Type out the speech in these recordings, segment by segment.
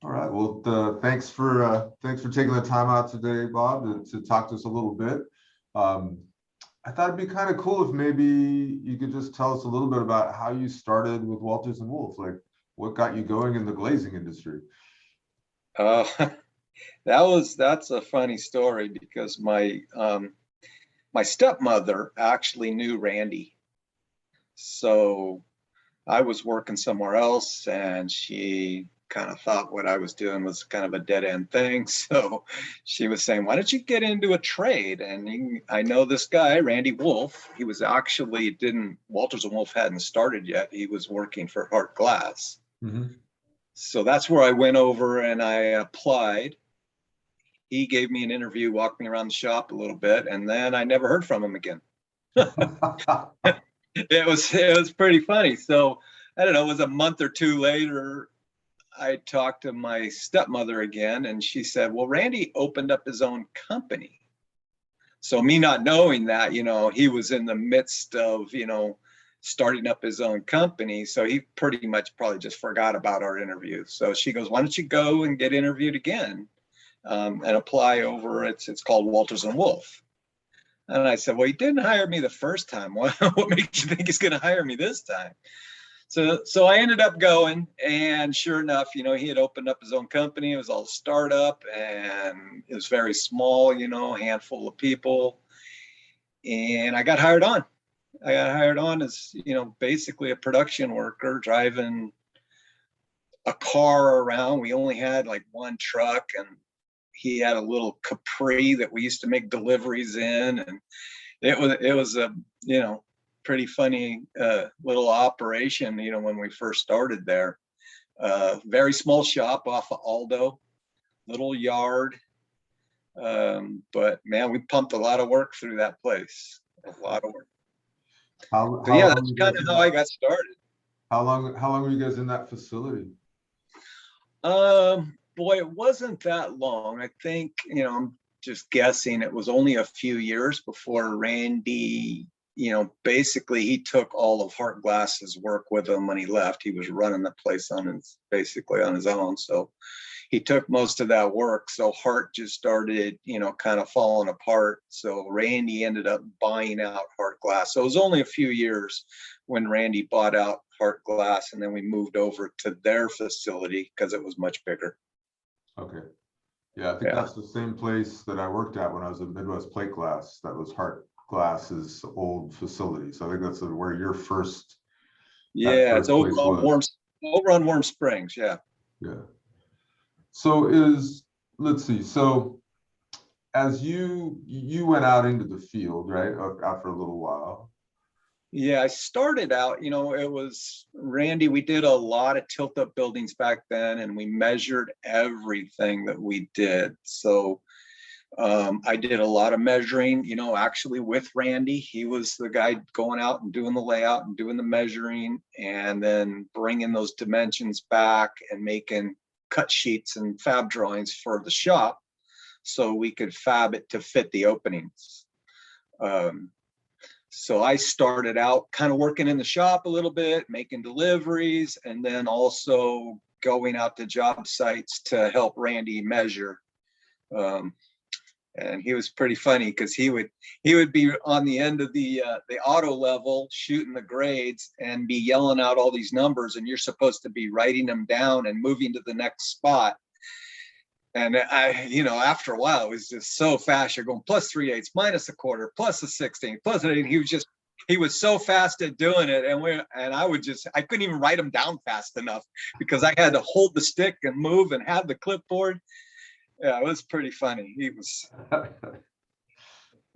All right. Well, thanks for taking the time out today, Bob, to talk to us a little bit. Um, I thought it'd be kind of cool if maybe you could just tell us a little bit about how you started with Walters and Wolf, like what got you going in the glazing industry. Uh, that's a funny story because my stepmother actually knew Randy. So I was working somewhere else and she kind of thought what I was doing was kind of a dead end thing. So she was saying, why don't you get into a trade? And I know this guy, Randy Wolf. He was actually didn't Walters and Wolf hadn't started yet. He was working for Hart Glass. Mhm. So that's where I went over and I applied. He gave me an interview, walked me around the shop a little bit, and then I never heard from him again. It was pretty funny. So I don't know, it was a month or two later, I talked to my stepmother again, and she said, well, Randy opened up his own company. So me not knowing that, he was in the midst of, starting up his own company. So he pretty much probably just forgot about our interview. So she goes, why don't you go and get interviewed again, and apply over, it's called Walters and Wolf. And I said, well, he didn't hire me the first time. What makes you think he's going to hire me this time? So I ended up going, and sure enough, he had opened up his own company. It was all startup, and it was very small, handful of people. And I got hired on. I got hired on as, basically a production worker driving a car around. We only had like one truck, and he had a little Capri that we used to make deliveries in, and it was a pretty funny little operation. When we first started there, very small shop off of Aldo, little yard, but man, we pumped a lot of work through that place, a lot of work. So How yeah, long that's you kind guys of in how that? I got started. How long were you guys in that facility? Boy, it wasn't that long. I think, I'm just guessing it was only a few years before Randy, basically he took all of Hart Glass's work with him when he left. He was running the place basically on his own. So he took most of that work. So Hart just started, kind of falling apart. So Randy ended up buying out Hart Glass. So it was only a few years when Randy bought out Hart Glass, and then we moved over to their facility because it was much bigger. Okay. Yeah, I think Yeah. that's the same place that I worked at when I was at Midwest Plate Glass. That was Hart Glass's old facility. So I think that's where that Yeah, it's first place was. Over on Warm Springs. Yeah. Yeah. So let's see. So as you went out into the field, right, after a little while. Yeah, I started out, it was Randy. We did a lot of tilt up buildings back then, and we measured everything that we did. So I did a lot of measuring, actually with Randy. He was the guy going out and doing the layout and doing the measuring, and then bringing those dimensions back and making cut sheets and fab drawings for the shop so we could fab it to fit the openings. So I started out kind of working in the shop a little bit, making deliveries, and then also going out to job sites to help Randy measure. And he was pretty funny because he would be on the end of the auto level shooting the grades and be yelling out all these numbers, and you're supposed to be writing them down and moving to the next spot. And after a while, it was just so fast. You're going +3/8, -1/4, +1/16, +1/8. He was so fast at doing it, and I couldn't even write them down fast enough because I had to hold the stick and move and have the clipboard. Yeah, it was pretty funny. He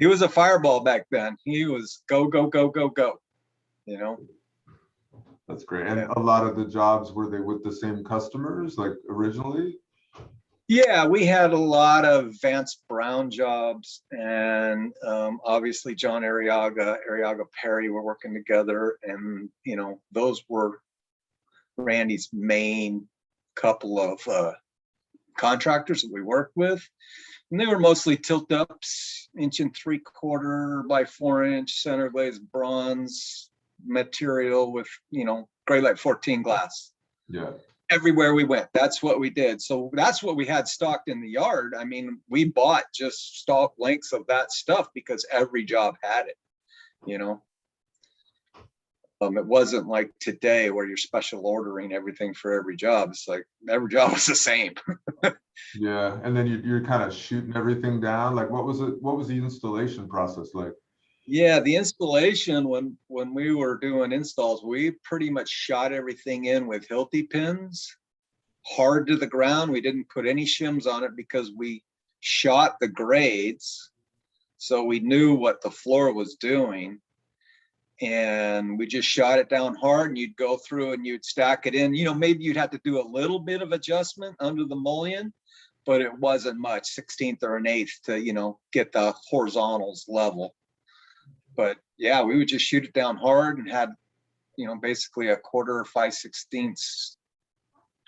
was a fireball back then. He was go, go, go, go, go. That's great. And a lot of the jobs, were they with the same customers like originally? Yeah, we had a lot of Vance Brown jobs, and obviously John Arriaga Perry were working together, and those were Randy's main couple of contractors that we worked with, and they were mostly tilt ups, 1.75" by 4" center glazed bronze material with Gray Light 14 glass. Yeah. everywhere we went. That's what we did. So that's what we had stocked in the yard. I mean, we bought just stock lengths of that stuff because every job had it, you know. It wasn't like today where you're special ordering everything for every job. It's like every job was the same. Yeah, and then you're kind of shooting everything down. Like, what was it? What was the installation process like? Yeah, the installation, when we were doing installs, we pretty much shot everything in with Hilti pins, hard to the ground. We didn't put any shims on it because we shot the grades, so we knew what the floor was doing. And we just shot it down hard, and you'd go through and you'd stack it in. You know, maybe you'd have to do a little bit of adjustment under the mullion, but it wasn't much, 1/16 or an eighth to, you know, get the horizontals level. But yeah, we would just shoot it down hard and had, you know, basically a 1/4 or 5/16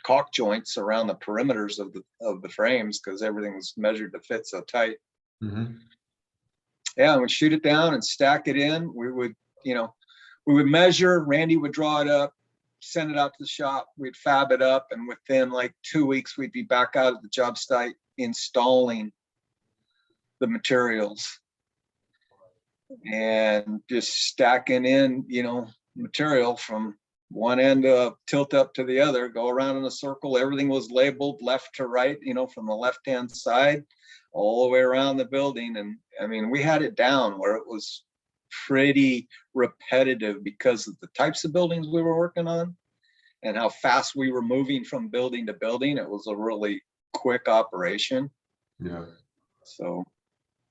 caulk joints around the perimeters of the frames because everything was measured to fit so tight. Mm-hmm. Yeah, we'd shoot it down and stack it in. We would, you know, we would measure, Randy would draw it up, send it out to the shop, we'd fab it up, and within like 2 weeks, we'd be back out at the job site installing the materials and just stacking in, you know, material from one end tilt up to the other, go around in a circle. Everything was labeled left to right, you know, from the left-hand side all the way around the building. And I mean, we had it down where it was pretty repetitive because of the types of buildings we were working on and how fast we were moving from building to building. It was a really quick operation. Yeah. So.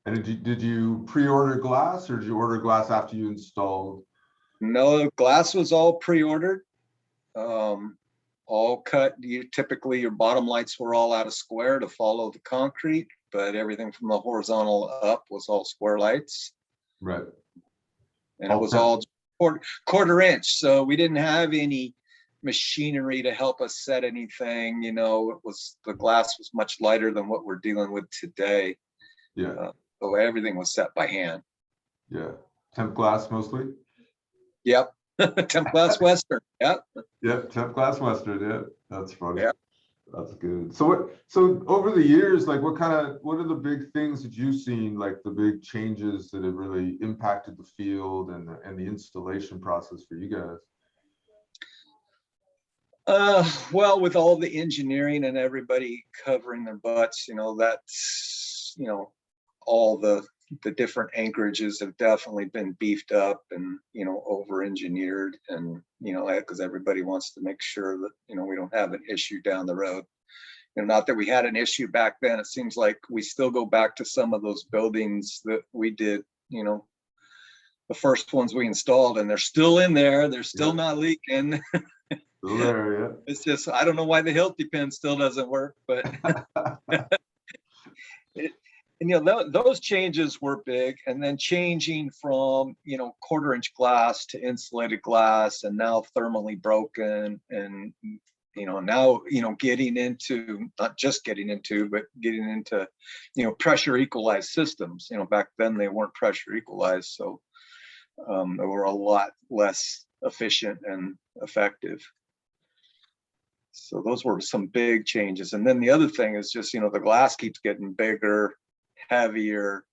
And did you pre-order glass, or did you order glass after you installed? No, glass was all pre-ordered, all cut. Typically your bottom lights were all out of square to follow the concrete, but everything from the horizontal up was all square lights. Right. And it was all quarter inch. So we didn't have any machinery to help us set anything. You know, the glass was much lighter than what we're dealing with today. Yeah. So everything was set by hand. Yeah. Temp glass mostly? Yep. Temp glass Western. Yep. Yep. Temp glass Western. Yeah. That's funny. Yep. That's good. So over the years, like what are the big things that you've seen, like the big changes that have really impacted the field and the installation process for you guys? Well, with all the engineering and everybody covering their butts, you know, that's, you know, all the different anchorages have definitely been beefed up and, you know, over engineered, and, you know, because everybody wants to make sure that, you know, we don't have an issue down the road. You know, not that we had an issue back then. It seems like we still go back to some of those buildings that we did, you know, the first ones we installed, and they're still in there. They're still not leaking. Still there, yeah. It's just, I don't know why the Hilti pin still doesn't work, but and you know, those changes were big. And then changing from, you know, 1/4 inch glass to insulated glass, and now thermally broken, and, you know, now, you know, getting into, not just getting into, but getting into, you know, pressure equalized systems. You know, back then they weren't pressure equalized, so they were a lot less efficient and effective. So those were some big changes. And then the other thing is just, you know, the glass keeps getting bigger, heavier.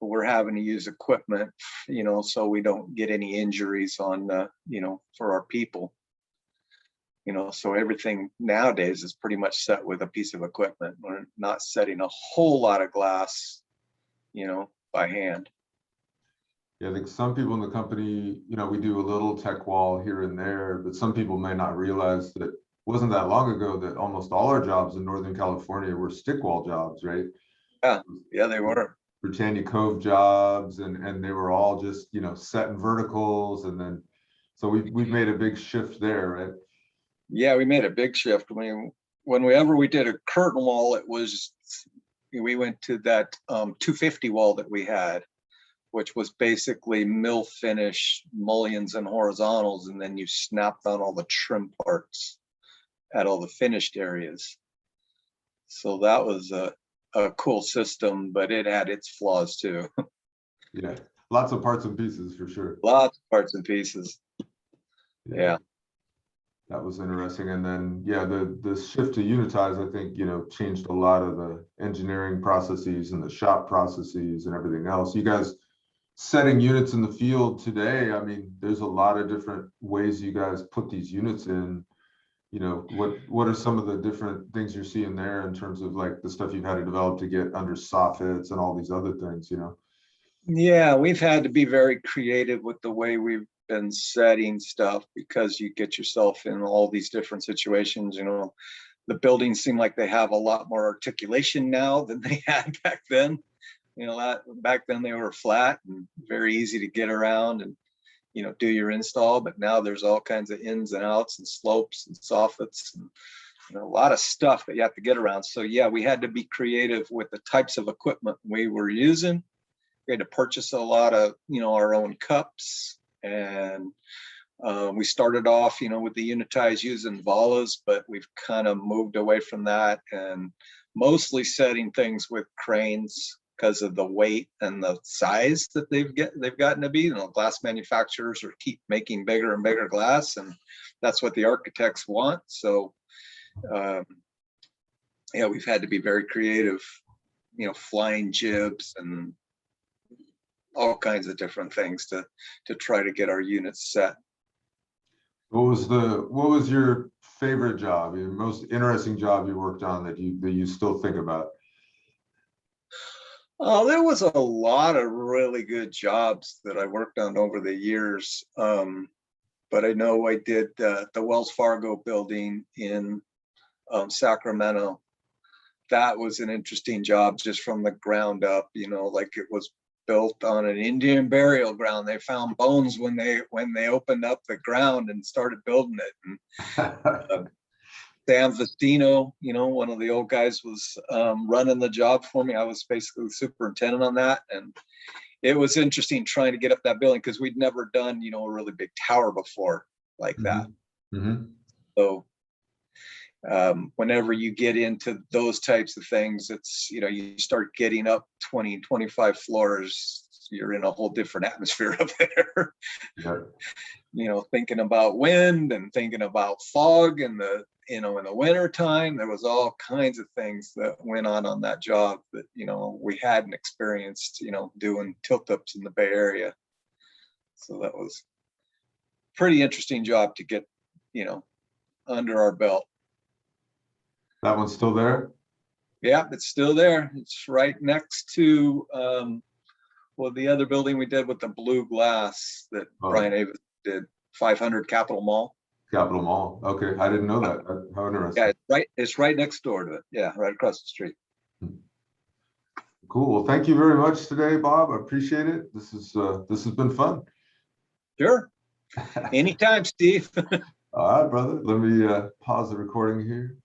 We're having to use equipment, you know, so we don't get any injuries on, you know, for our people. You know, so everything nowadays is pretty much set with a piece of equipment. We're not setting a whole lot of glass, you know, by hand. Yeah, I think some people in the company, you know, we do a little tech wall here and there, but some people may not realize that it wasn't that long ago that almost all our jobs in Northern California were stick wall jobs, right? Yeah, they were. Britannia Cove jobs, and they were all just, you know, set in verticals, and then so we've made a big shift there, right? Yeah, we made a big shift. I mean, whenever we did a curtain wall, it was, we went to that 250 wall that we had, which was basically mill finish mullions and horizontals, and then you snapped on all the trim parts at all the finished areas. So that was a cool system, but it had its flaws too. Yeah, lots of parts and pieces for sure. Lots of parts and pieces. Yeah. That was interesting. And then, yeah, the shift to unitize, I think, changed a lot of the engineering processes and the shop processes and everything else. You guys setting units in the field today, I mean, there's a lot of different ways you guys put these units in. What are some of the different things you're seeing there in terms of like the stuff you've had to develop to get under soffits and all these other things, Yeah, we've had to be very creative with the way we've been setting stuff because you get yourself in all these different situations. The buildings seem like they have a lot more articulation now than they had back then. Back then they were flat and very easy to get around and do your install, but now there's all kinds of ins and outs and slopes and soffits and a lot of stuff that you have to get around. So yeah, we had to be creative with the types of equipment we were using. We had to purchase a lot of our own cups, and we started off with the unitize using Valas, but we've kind of moved away from that and mostly setting things with cranes because of the weight and the size that they've gotten to be. Glass manufacturers are keep making bigger and bigger glass, and that's what the architects want. So yeah, we've had to be very creative, flying jibs and all kinds of different things to try to get our units set. What was your favorite job, your most interesting job you worked on that you still think about? Oh, there was a lot of really good jobs that I worked on over the years. But I know I did the Wells Fargo building in Sacramento. That was an interesting job just from the ground up, like it was built on an Indian burial ground. They found bones when they opened up the ground and started building it. And Sam Vestino, one of the old guys, was running the job for me. I was basically the superintendent on that. And it was interesting trying to get up that building because we'd never done, a really big tower before like that. Mm-hmm. So whenever you get into those types of things, it's, you start getting up 20, 25 floors, you're in a whole different atmosphere up there. Yeah. Thinking about wind and thinking about fog and in the winter time, there was all kinds of things that went on that job that, we hadn't experienced, doing tilt-ups in the Bay Area. So that was a pretty interesting job to get, under our belt. That one's still there? Yeah, it's still there. It's right next to the other building we did with the blue glass that Brian Avis did, 500 Capitol Mall. Capitol Mall. Okay, I didn't know that. How interesting. Yeah, it's right next door to it. Yeah, right across the street. Cool. Well, thank you very much today, Bob. I appreciate it. This has been fun. Sure. Anytime, Steve. All right, brother. Let me pause the recording here.